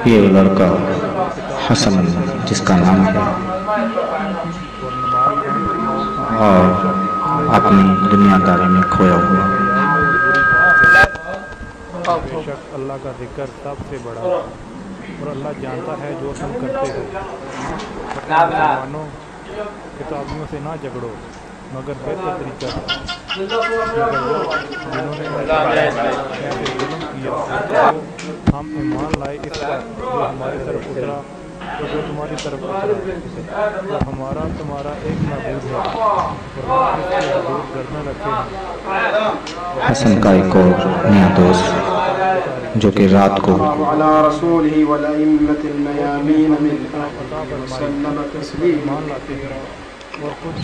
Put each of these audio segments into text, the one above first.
یہ لڑکا حسن جس کا نام ہے اور اپنی دنیا داری میں کھویا ہوا. بے شک اللہ کا ذکر سب سے بڑا اور اللہ جانتا ہے جو تم کرتے ہو. مسلمانوں کتابیوں سے نہ جھگڑو مگر بہتر طریقہ مگر وہ جنہوں نے ایسے ظلم کیا ہم ایمان لائے اس پر جو ہماری طرف اترا اور جو تمہاری طرف اترا اور ہمارا تمہارا ایک معبود ہے اور ہم اس کے حدود گردن رکھے ہیں. حسن کا ایک اور نیا دوست جو کہ رات کو ایمان لاتے ہیں اور کچھ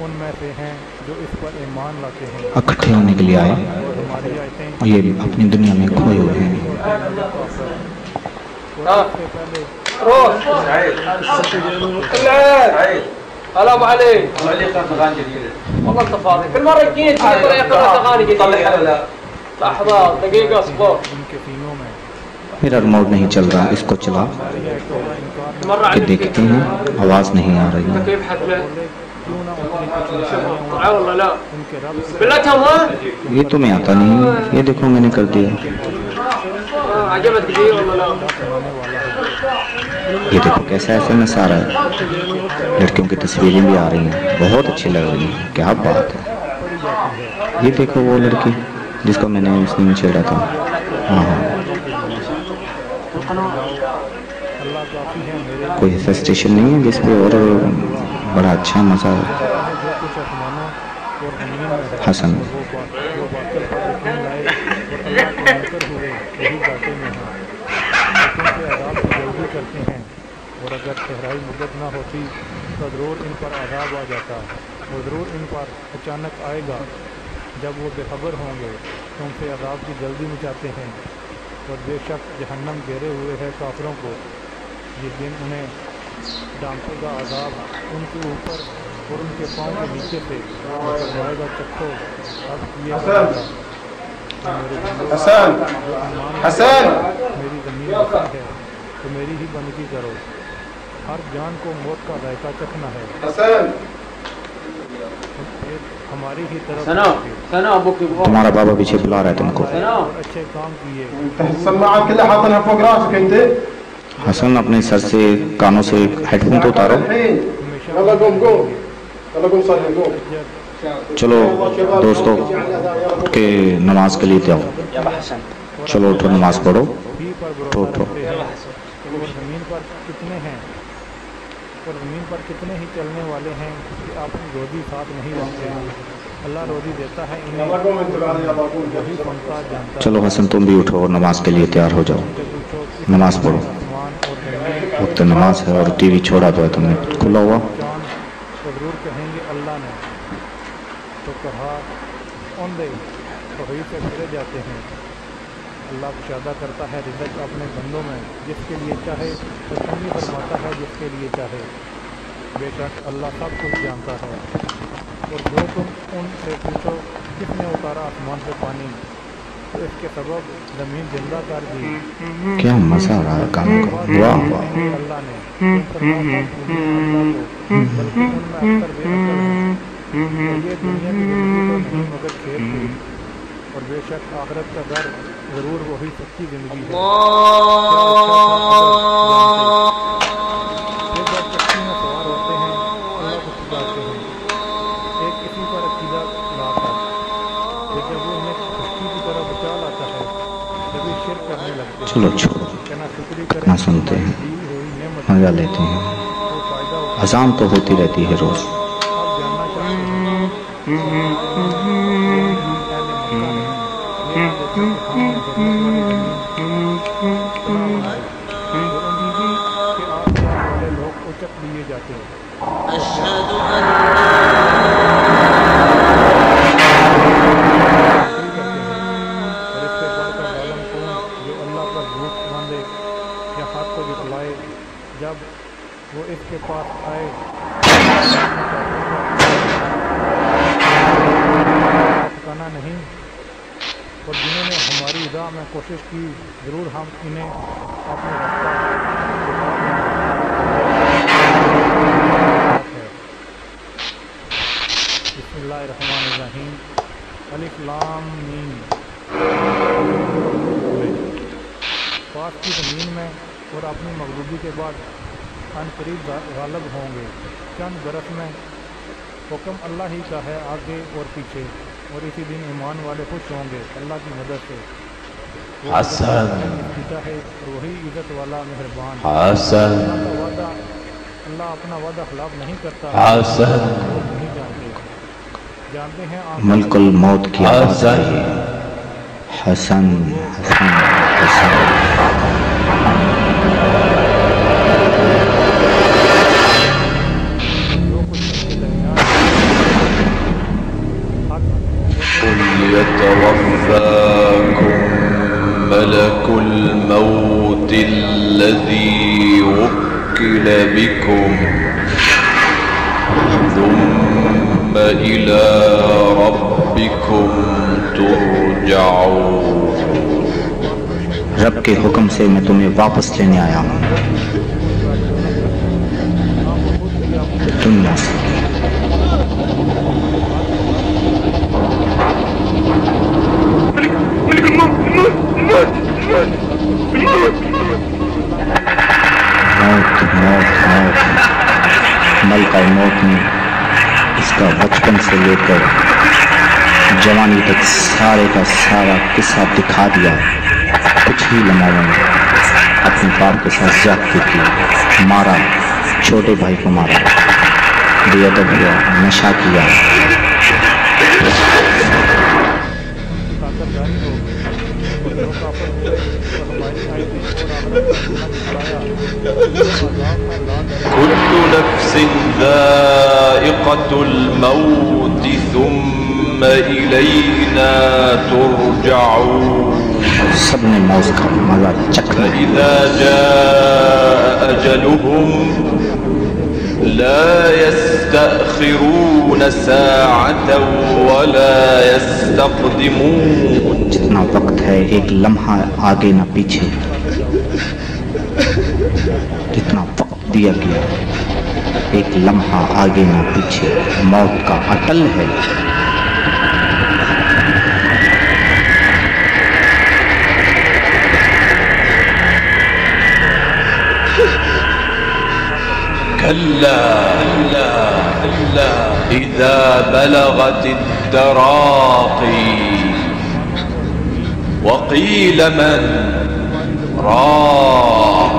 ان میں سے ہیں جو اس پر ایمان لاتے ہیں اکٹھے ہونے کے لیے آئے ہماری آیتیں اور یہ اپنی دنیا میں کھوئے ہوئے ہیں. السلام عليك. والله انت فاضي كل مره جيت يقرا اغاني جديده. لحظه دقيقه اصبر. میرا ریموٹ نہیں چل رہا اس کو چلا کہ دیکھتے ہیں آواز نہیں آ رہی ہے. كيف حتما؟ والله لا بالله تمام. یہ تو میں آتا نہیں یہ دیکھو میں نے کر دیا. عجبت كثير والله لا. یہ دیکھو کیسا ایسا میں سارا ہے. لڑکیوں کی تصویریں بھی آ رہی ہیں بہت اچھی لگ رہی ہیں. کیا بات ہے. یہ دیکھو وہ لڑکی جس کو میں نے اس میں چھیڑا تھا. ہاں ہاں کوئی ایسا اسٹیشن نہیں ہے جس پہ اور بڑا اچھا مزہ ہے. حسن اور اگر صحرائی مدت نہ ہوتی تو ضرور ان پر عذاب آ جاتا اور ضرور ان پر اچانک آئے گا. جب وہ بے خبر ہوں گے تو ان سے عذاب کی جلدی مچاتے ہیں اور بے شک جہنم گھیرے ہوئے ہے کافروں کو. جس دن انہیں ڈانٹے گا عذاب ان کے اوپر اور ان کے پاؤں کے نیچے سے فرمائے گا چکھو اب یہ حسن میری زمین بستی ہے تو میری ہی بندگی کرو. ہر جان کو موت کا ذائقہ چکھنا ہے. ہماری ہی طرف تمہارا بابا پیچھے بلا رہا ہے تم کو. اچھے کام کیے. حسن اپنے سر سے کانوں سے ہیڈ فون تو اتارو. چلو دوستو کہ نماز کے لیے جاؤ. چلو اٹھو نماز پڑھو. اٹھو زمین پر کتنے ہیں اور زمین پر کتنے ہی چلنے والے ہیں کہ اپنی روزی ساتھ نہیں رکھتے ہیں. اللہ روزی دیتا ہے انہیں وہی فنکار جانتا ہے. چلو حسن تم بھی اٹھو اور نماز کے لیے تیار ہو جاؤ. نماز پڑھو. وقت نماز ہے اور ٹی وی چھوڑا تو ہے تم نے کھلا ہوا. ضرور کہیں گے اللہ نے تو کہا ان دے تو وہی سے پھرے جاتے ہیں. اللہ کشادہ کرتا ہے رزق اپنے بندوں میں جس کے لیے چاہے اور تنگی فرماتا ہے جس کے لیے چاہے. بے شک اللہ سب کچھ جانتا ہے. اور جو تم ان سے پوچھو کس نے اتارا آسمان سے پانی تو اس کے سبب زمین زندہ کر دی. کیا مزہ آ رہا ہے کام کا. واہ واہ. اللہ نے بلکہ ان میں اکثر بے عقل ہیں. یہ دنیا کی زندگی تو نہیں مگر کھیل تھی اور بے شک آخرت کا در ضرور وہی سچی زندگی ہے. ایک بار کشتی میں سوار ہوتے ہیں اللہ کو پکارتے ہیں. ایک کسی پر عقیدہ لاتا ہے کہ جب وہ انہیں کشتی کی طرح بچا لاتا ہے جب یہ شرک کرنے لگتے ہیں. چلو چھوڑو کہنا شکری کریں نہ سنتے ہیں مزہ لیتے ہیں. اذان تو ہوتی رہتی ہے روز. اب جاننا چاہتے ہیں لوگ اچک لیے جاتے ہیں. اور اس سے بڑھ کر ظالم کون جو اللہ پر جھوٹ باندھے یا حق کو جھٹلائے. جب وہ اس کے پاس آئے میں کوشش کی ضرور ہم انہیں اپنے راستہ ہے۔ بسم اللہ الرحمن الرحیم، الف لام میم۔ پاس کی زمین میں اور اپنی مغلوبی کے بعد ان قریب غالب ہوں گے، چند برس میں حکم اللہ ہی کا ہے آگے اور پیچھے، اور اسی دن ایمان والے خوش ہوں گے اللہ کی مدد سے۔ حسن ہے اور وہی عزت والا مہربان۔ حسن اللہ اپنا وعدہ خلاف نہیں کرتا، حسن نہیں جانتے ہیں ملک الموت کی آواز آئی۔ حسن حسن حسن قل يتوفاكم ملك الموت الذي وكل بكم ثم إلى ربكم ترجعون۔ رب کے حکم سے میں تمہیں واپس لینے آیا ہوں، دنیا سے۔ موت موت موت، ملکہ موت نے اس کا بچپن سے لے کر جوانی تک سارے کا سارا قصہ دکھا دیا۔ کچھ ہی لمحوں میں اپنے باپ کے ساتھ زیادتی کی، مارا، چھوٹے بھائی کو مارا، بے ادب ہوا، نشہ کیا۔ كل نفس ذائقة الموت ثم إلينا ترجعون۔ سب نے موت کا مزہ چکھا۔ فإذا جاء أجلهم لا يستأخرون ساعة ولا يستقدمون۔ جتنا وقت ہے ایک لمحہ آگے نہ پیچھے، جتنا وقت دیا گیا ایک لمحہ آگے نہ پیچھے، موت کا اٹل ہے۔ كلا إذا بلغت التراقي وقيل من راق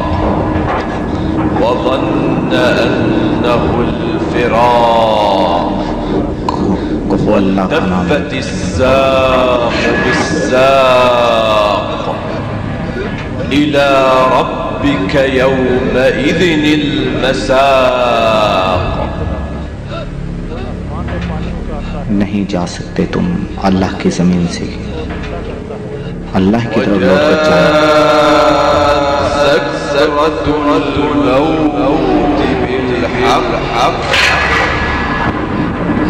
وظن أنه الفراق والتفت الساق بالساق إلى ربك يومئذ المساق۔ نہیں جا سکتے تم اللہ کی زمین سے، اللہ کی طرف لوٹ کر جاؤ۔ سكرة الموت بالحق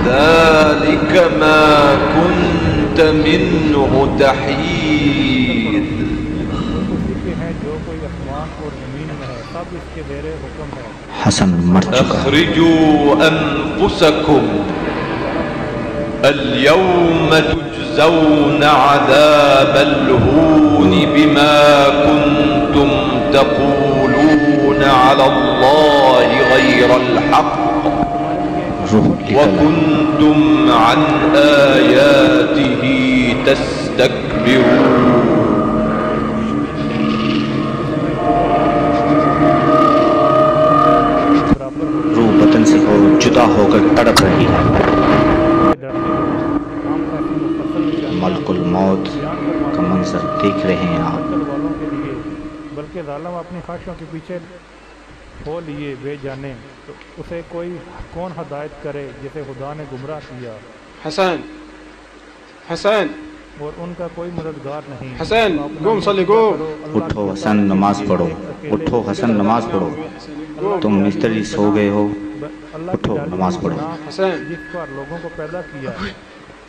ذلك ما كنت منه تحيد۔ حسن مر چکا۔ اخرجوا انفسكم اليوم تجزون عذاب الهون بما كنتم تقولون على الله غير الحق وكنتم عن آياته تستكبرون۔ روح بدن سے ہو جدا ہو کر تڑپ رہی ہے۔ ملک الموت کا منظر دیکھ رہے ہیں آپ۔ بلکہ ظالم اپنی خواہشوں کے پیچھے ہو لیے بے جانے، تو اسے کوئی کون ہدایت کرے جسے خدا نے گمراہ کیا۔ حسن حسن اور ان کا کوئی مددگار نہیں۔ حسن قوم صلی قوم۔ اٹھو حسن نماز پڑھو، اٹھو حسن نماز پڑھو، تم مستری سو گئے ہو، اٹھو نماز پڑھو۔ حسن جس پر لوگوں کو پیدا کیا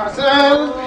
حسن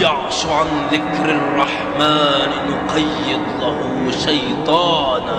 يعش عن ذكر الرحمن نقيض له شيطانا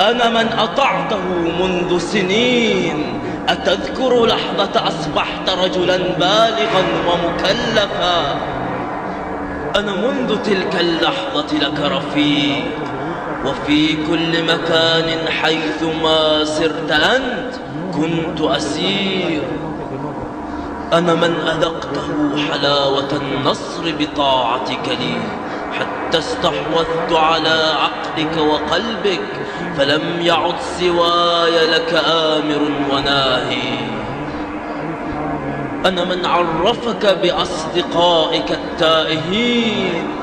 أنا من أطعته منذ سنين. أتذكر لحظة أصبحت رجلا بالغا ومكلفا؟ أنا منذ تلك اللحظة لك رفيق، وفي كل مكان حيثما سرت أنت كنت أسير. أنا من أذقته حلاوة النصر بطاعتك لي، حتى استحوذت على عقلك وقلبك، فلم يعد سواي لك آمر وناهي. أنا من عرفك بأصدقائك التائهين،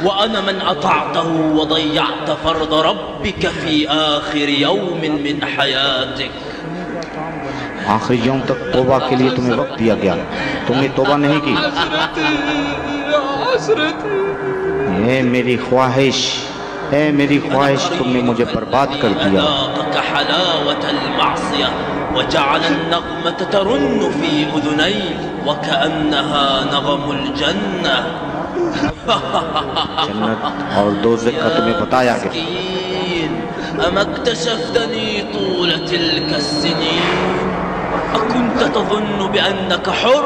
وأنا من أطعته وضيعت فرض ربك في آخر يوم من حياتك. آخری یوم تک توبہ کے لیے تمہیں وقت دیا گیا، تم نے توبہ نہیں کی۔ اے میری خواہش، اے میری خواہش، تم نے مجھے برباد کر دیا۔ حلاوة المعصية وجعل النغمة ترن في أذني وكأنها نغم الجنة. جنت اور دوزخ کا تمہیں بتایا گیا۔ أما اكتشفتني طول تلك السنين؟ أكنت تظن بأنك حر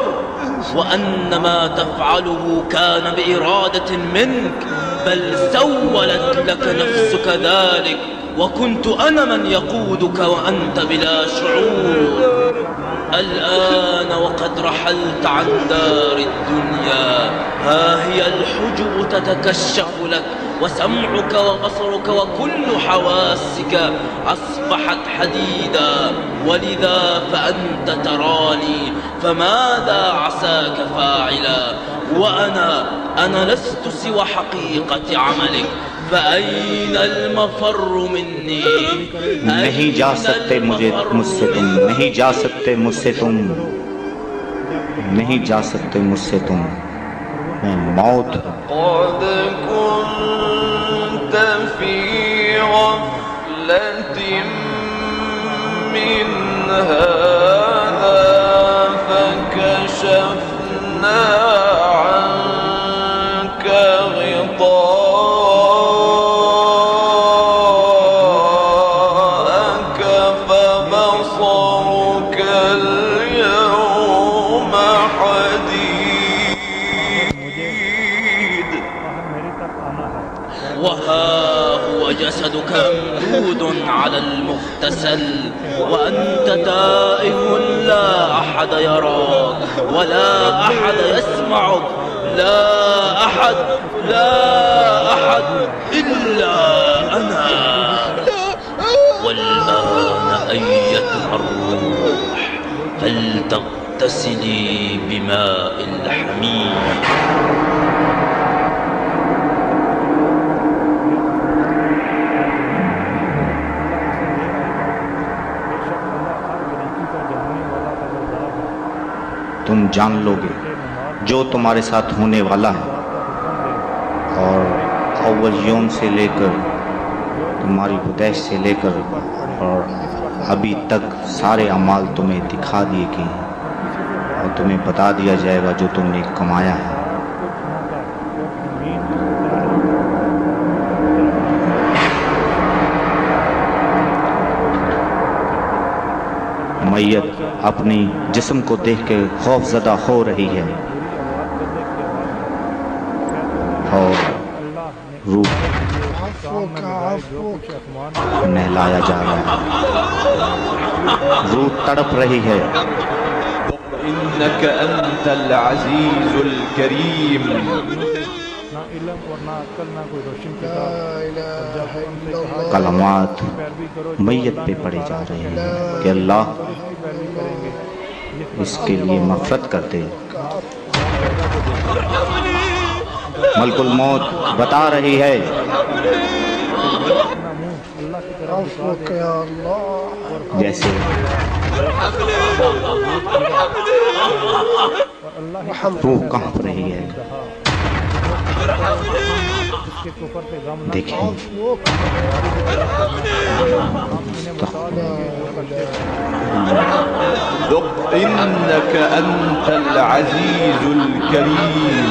وأن ما تفعله كان بإرادة منك؟ بل سولت لك نفسك ذلك، وكنت أنا من يقودك وأنت بلا شعور. الآن وقد رحلت عن دار الدنيا، ها هي الحجب تتكشف لك، وسمعك وبصرك وكل حواسك أصبحت حديدا، ولذا فأنت تراني، فماذا عساك فاعلا؟ وأنا لست سوى حقيقة عملك، فأين المفر مني؟ نہیں جا سکتے مجھ سے تم، نہیں جا سکتے مجھ سے تم، نہیں جا سکتے مجھ سے تم، میں موت۔ قد كنت في غفلة من هذا فكشفنا عنك غطاءك فبصرك اليوم حديد. وها هو جسدك ممدود على المغتسل، وأنت تائه لا أحد يراك ولا أحد يسمعك، لا أحد إلا أنا. والآن أيتها الروح فلتغتسلي بماء الحميم. تم جان لو گے جو تمہارے ساتھ ہونے والا ہے، اور اول یوم سے لے کر تمہاری پیدائش سے لے کر اور ابھی تک سارے اعمال تمہیں دکھا دیے گئے ہیں، اور تمہیں بتا دیا جائے گا جو تم نے کمایا ہے۔ میت اپنی جسم کو دیکھ کے خوف زدہ ہو رہی ہے، اور روح نہلایا جا رہا ہے، روح تڑپ رہی ہے۔ إنك أنت العزيز الكريم. کلمات میت پہ پڑے جا رہے ہیں کہ اللہ اس کے لیے مغفرت کر دے۔ ملک الموت بتا رہی ہے جیسے روح کانپ رہی ہے۔ دیکھیں ذق إنك أنت العزيز الكريم.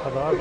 1000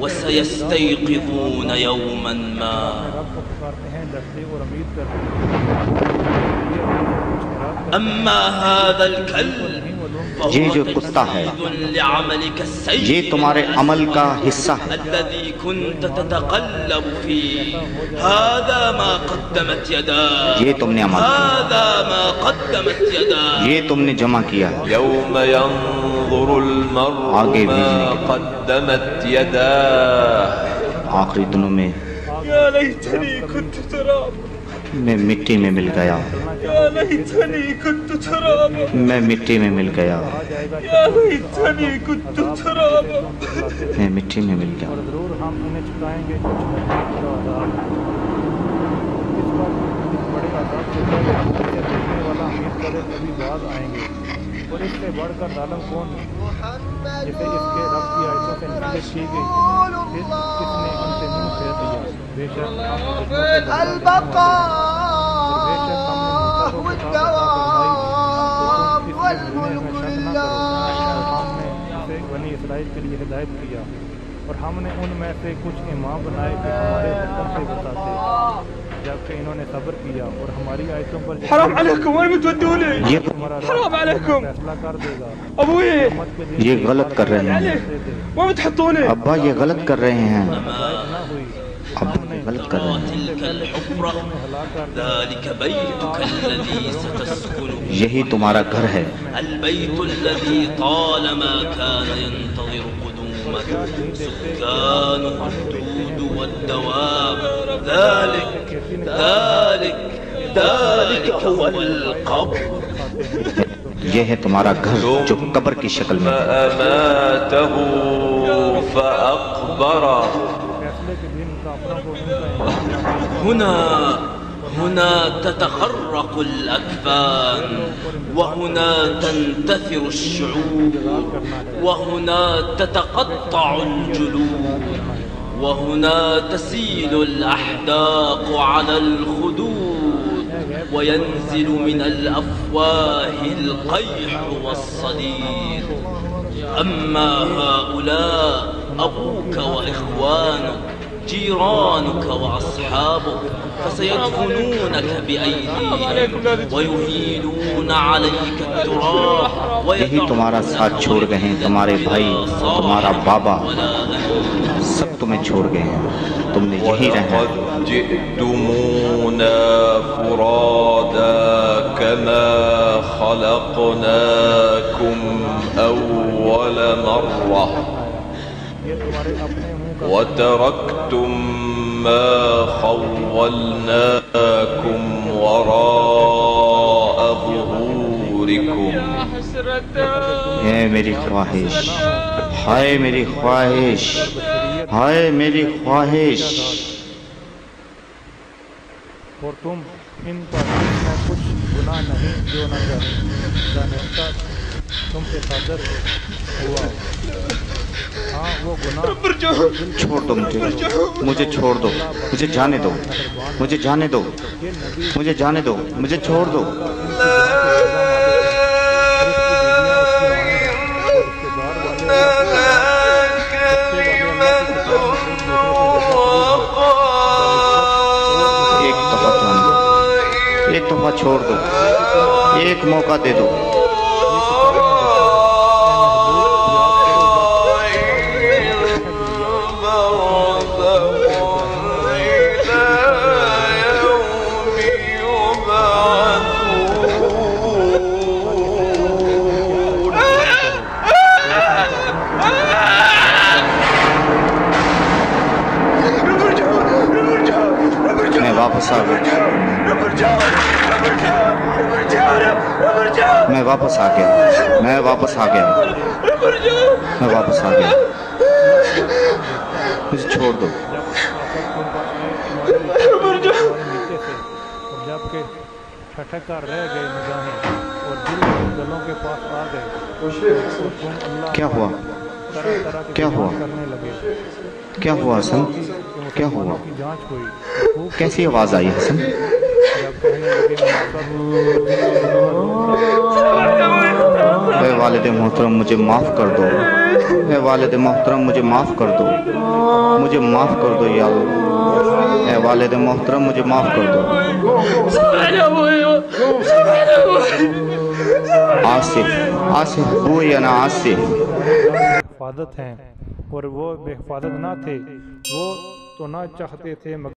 وسيستيقظون يوما ما أما هذا الكلب یہ جو کتا ہے لعملك السيء یہ تمہارے عمل کا حصہ ہے الذي كنت تتقلب فيه هذا ما قدمت يداك یہ تم نے عمل کیا هذا ما قدمت يداك یہ تم نے جمع کیا يوم ينظر المرء آگے ما بھیجنے کے قدمت يداه آخری دنوں میں يا ليتني كنت ترابا میں مٹی میں مل گیا يا ليتني كنت ترابا میں مٹی میں مل گیا يا ليتني كنت ترابا میں مٹی میں مل گیا اور ضرور ہم انہیں چکائیں گے کچھ مزید کا عذاب اس پر اس بڑے عذاب سے پہلے اسے دیکھنے والا امید کرے کبھی بعد آئیں گے اور اس سے بڑھ کر ظالم کون ہے جسے اس کے رب کی آیتوں سے نصیحت کی گئی کس نے ان سے منہ پھیر دیا بے شک ہم بنی اسرائیل کے لیے ہدایت کیا اور ہم نے ان میں سے کچھ امام بنائے کہ ہمارے حکم سے بتاتے جبکہ انہوں نے صبر کیا اور ہماری آیتوں پر حرام علیکم وين بتودوني حرام علیکم فیصلہ کر دے گا ابوي یہ غلط کر رہے ہیں وين بتحطوني ابا یہ غلط کر رہے ہیں نہ ہوئی ابا یہ غلط کر رہے ہیں تلك الحفرة ذلك بيتك الذي ستسكن یہی تمہارا گھر ہے البيت الذي طالما كان ينتظر قدومك سكانه الدود والدواب ذلك هو القبر یہ ہے تمہارا گھر جو قبر کی شکل میں ہے فأماته فأقبره فیصلے کے دن کافروں کو ان کا امام هنا تتخرق الأكفان وهنا تنتثر الشعوب وهنا تتقطع الجلود وهنا تسيل الأحداق على الخدود وينزل من الأفواه القيح والصديد أما هؤلاء أبوك وإخوانك جيرانك وأصحابك فسيدفنونك بأيديهم ويهيلون عليك التراب یہی تمہارا ساتھ چھوڑ گئے ہیں تمہارے بھائی تمہارا بابا سب تمہیں چھوڑ گئے ہیں تم نے یہی رہنا وقد جئتمونا فرادا كما خلقناكم أول مرة وتركتم ما خولناكم وراء ظهوركم اے میری خواہش ہائے میری خواہش ہائے میری خواہش اور تم ان پر کچھ گناہ نہیں جو نہ جانتا تم سے صادر ہوا ہاں وہ گناہ چھوڑ دو مجھے چھوڑ دو مجھے جانے دو مجھے جانے دو مجھے جانے دو مجھے چھوڑ دو ایک دفعہ چھوڑ دو ایک موقع دے دو میں واپس آ گیا میں واپس آ گیا میں واپس آ گیا میں واپس آ گیا مجھے چھوڑ دو جب کہ ٹھٹک کر رہ گئے نگاہیں اور دل گلوں کے پاس آ گئے کیا ہوا کیا ہوا کرنے لگے کیا ہوا حسن کیا ہوا کی جانچ ہوئی کیسی آواز آئی حسن جب کہنے لگے اے والد محترم مجھے معاف کر دو، اے والد محترم مجھے معاف کر دو، مجھے معاف کر دو یا اللہ، اے والد محترم مجھے معاف کر دو۔ آصف ہوئی نا آصف حفاظت ہیں اور وہ بے حفاظت نہ تھے، وہ تو نہ چاہتے تھے